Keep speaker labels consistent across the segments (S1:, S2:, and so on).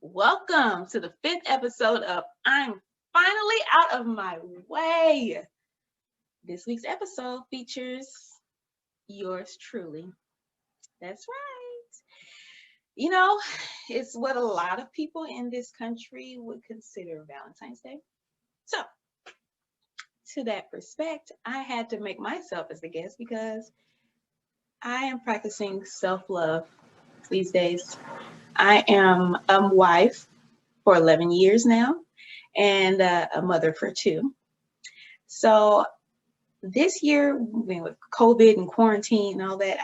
S1: Welcome to the 5th episode of I'm Finally Out of My Way. This week's episode features yours truly. That's right. You know, it's what a lot of people in this country would consider Valentine's Day. So, to that respect, I had to make myself as the guest because I am practicing self-love these days. I am a wife for 11 years now and a mother for 2. So this year, with COVID and quarantine and all that,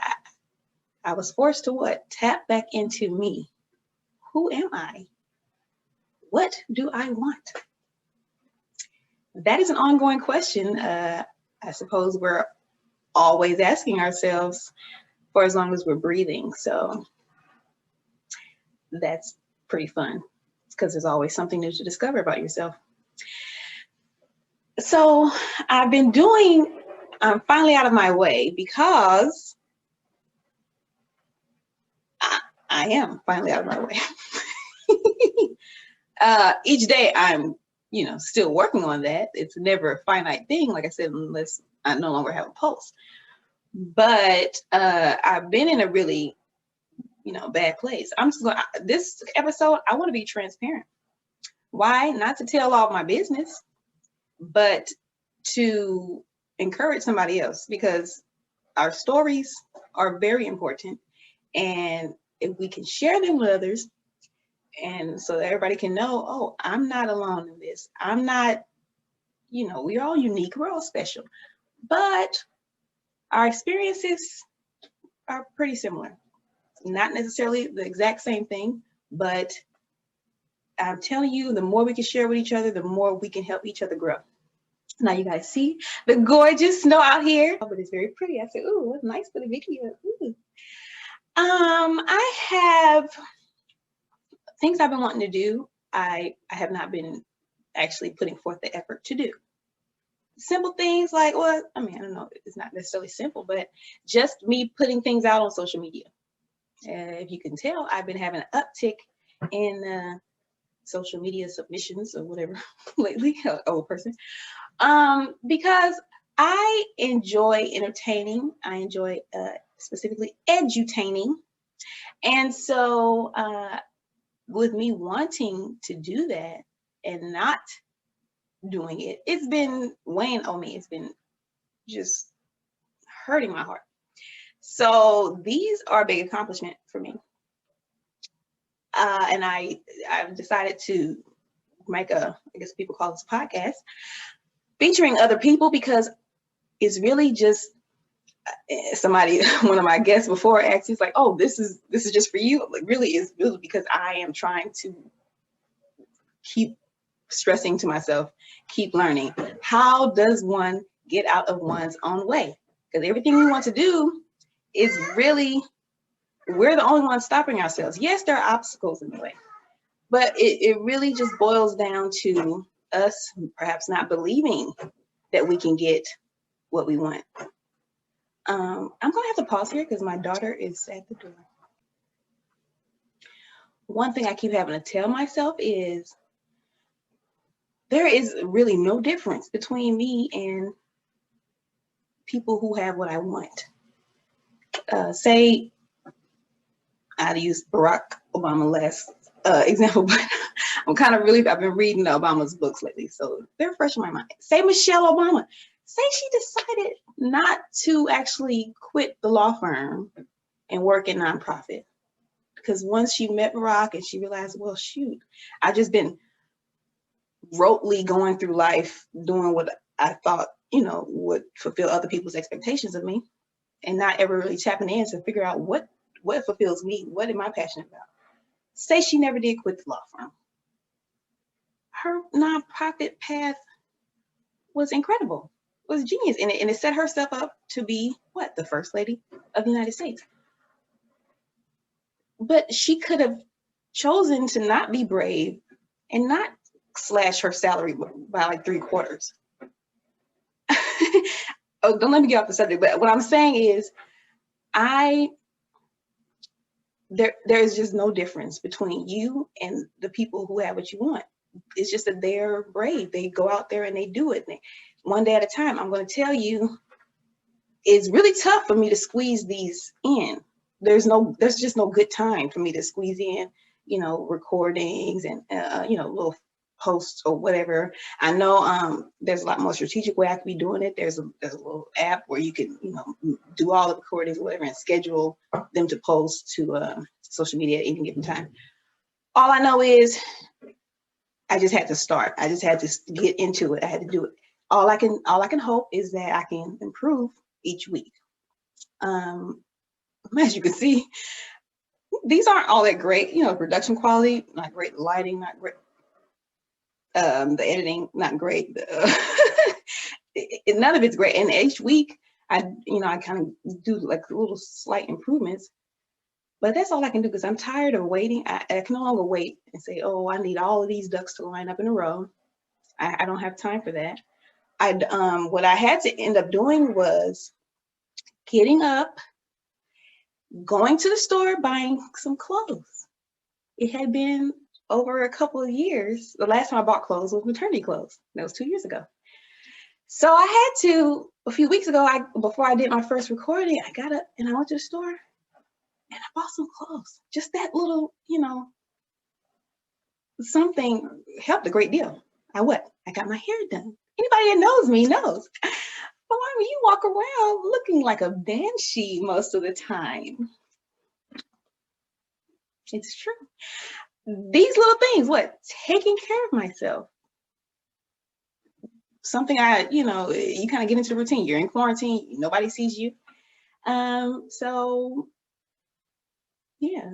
S1: I was forced to tap back into me. Who am I? What do I want? That is an ongoing question. I suppose we're always asking ourselves for as long as we're breathing. So that's pretty fun because there's always something new to discover about yourself. So I'm finally out of my way because I am finally out of my way. Each day I'm, still working on that. It's never a finite thing, like I said, unless I no longer have a pulse. But I've been in a really, bad place. This episode, I want to be transparent. Why? Not to tell all my business, but to encourage somebody else, because our stories are very important. And if we can share them with others, and so that everybody can know, oh, I'm not alone in this. I'm not, we're all unique, we're all special, but our experiences are pretty similar. Not necessarily the exact same thing, but I'm telling you, the more we can share with each other, the more we can help each other grow. Now you guys see the gorgeous snow out here, but it's very pretty. I said, ooh, it's nice for the video. Ooh. I have things I've been wanting to do. I have not been actually putting forth the effort to do. Simple things like, I don't know, it's not necessarily simple, but just me putting things out on social media. If you can tell, I've been having an uptick in social media submissions or whatever lately, old person, because I enjoy entertaining. I enjoy specifically edu-taining. And so with me wanting to do that and not doing it, it's been weighing on me. It's been just hurting my heart. So these are a big accomplishment for me. And I've decided to make I guess people call this podcast, featuring other people, because it's really just somebody, one of my guests before asked, he's like, oh, this is just for you. Like, really is really because I am trying to keep stressing to myself, keep learning. How does one get out of one's own way? Because everything we want to do is really, we're the only ones stopping ourselves. Yes, there are obstacles in the way, but it really just boils down to us perhaps not believing that we can get what we want. I'm gonna have to pause here because my daughter is at the door. One thing I keep having to tell myself is there is really no difference between me and people who have what I want. Say, I'd use Barack Obama last example, but I've been reading Obama's books lately, so they're fresh in my mind. Say Michelle Obama, say she decided not to actually quit the law firm and work in nonprofit, because once she met Barack and she realized, well, shoot, I've just been rotely going through life doing what I thought, would fulfill other people's expectations of me, and not ever really tapping in to figure out what fulfills me, what am I passionate about. Say she never did quit the law firm. Her nonprofit path was incredible, was genius, and it set herself up to be the first lady of the United States. But she could have chosen to not be brave and not slash her salary by like 3/4. Oh, don't let me get off the subject, but what I'm saying is I there's just no difference between you and the people who have what you want. It's just that they're brave. They go out there and they do it. One day at a time. I'm going to tell you, it's really tough for me to squeeze these in. There's just no good time for me to squeeze in, recordings and, little posts or whatever. I know there's a lot more strategic way I could be doing it. There's a little app where you can, do all the recordings or whatever and schedule them to post to social media at any given time. All I know is I just had to start. I just had to get into it. I had to do it. All I can hope is that I can improve each week. As you can see, these aren't all that great, production quality, not great, lighting, not great, the editing, not great. None of it's great. And each week I kind of do like little slight improvements, but that's all I can do because I'm tired of waiting. I can no longer wait and say, oh, I need all of these ducks to line up in a row. I don't have time for that. What I had to end up doing was getting up, going to the store, buying some clothes. It had been over a couple of years. The last time I bought clothes was maternity clothes. That was 2 years ago. So I had to, a few weeks ago, before I did my first recording, I got up and I went to the store and I bought some clothes. just that little, something helped a great deal. I got my hair done. Anybody that knows me knows. But why would you walk around looking like a banshee most of the time? It's true. These little things, taking care of myself. Something you kind of get into the routine. You're in quarantine, nobody sees you. So yeah,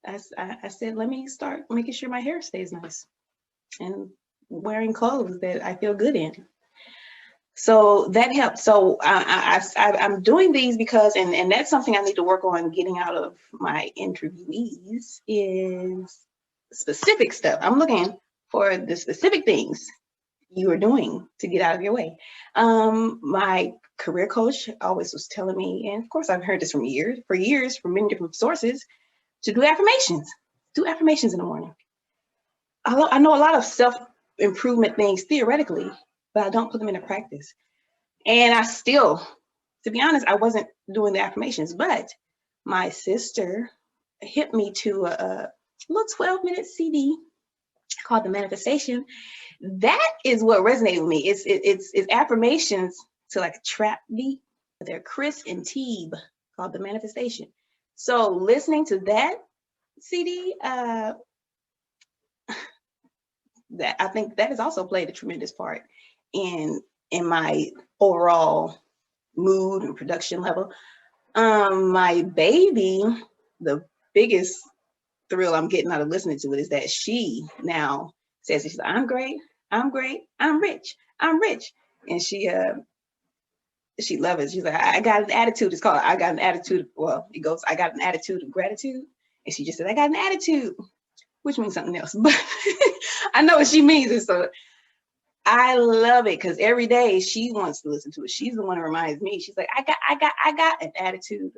S1: I said, let me start making sure my hair stays nice and wearing clothes that I feel good in. So that helped. So I'm doing these because, and that's something I need to work on getting out of my interviewees is specific stuff. I'm looking for the specific things you are doing to get out of your way. My career coach always was telling me, and of course I've heard this for years from many different sources, to do affirmations. Do affirmations in the morning. I know a lot of self-improvement things theoretically, but I don't put them into practice. And I still, to be honest, I wasn't doing the affirmations, but my sister hit me to a little 12-minute CD called The Manifestation. That is what resonated with me. It's affirmations to like a trap beat. They're Chris and Teeb, called The Manifestation. So listening to that CD, that I think that has also played a tremendous part in my overall mood and production level. My baby, the biggest thrill I'm getting out of listening to it is that she now says, she's like, I'm great, I'm great, I'm rich, and she loves it. She's like, I got an attitude. It's called I got an attitude. Well, it goes, I got an attitude of gratitude, and she just said, I got an attitude, which means something else, but I know what she means. And so I love it because every day she wants to listen to it. She's the one who reminds me. She's like, I got an attitude.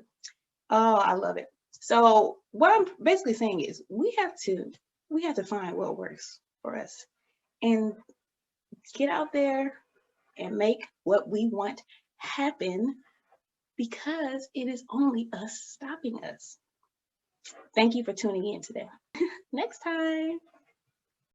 S1: Oh, I love it. So what I'm basically saying is we have to find what works for us and get out there and make what we want happen, because it is only us stopping us. Thank you for tuning in today. Next time.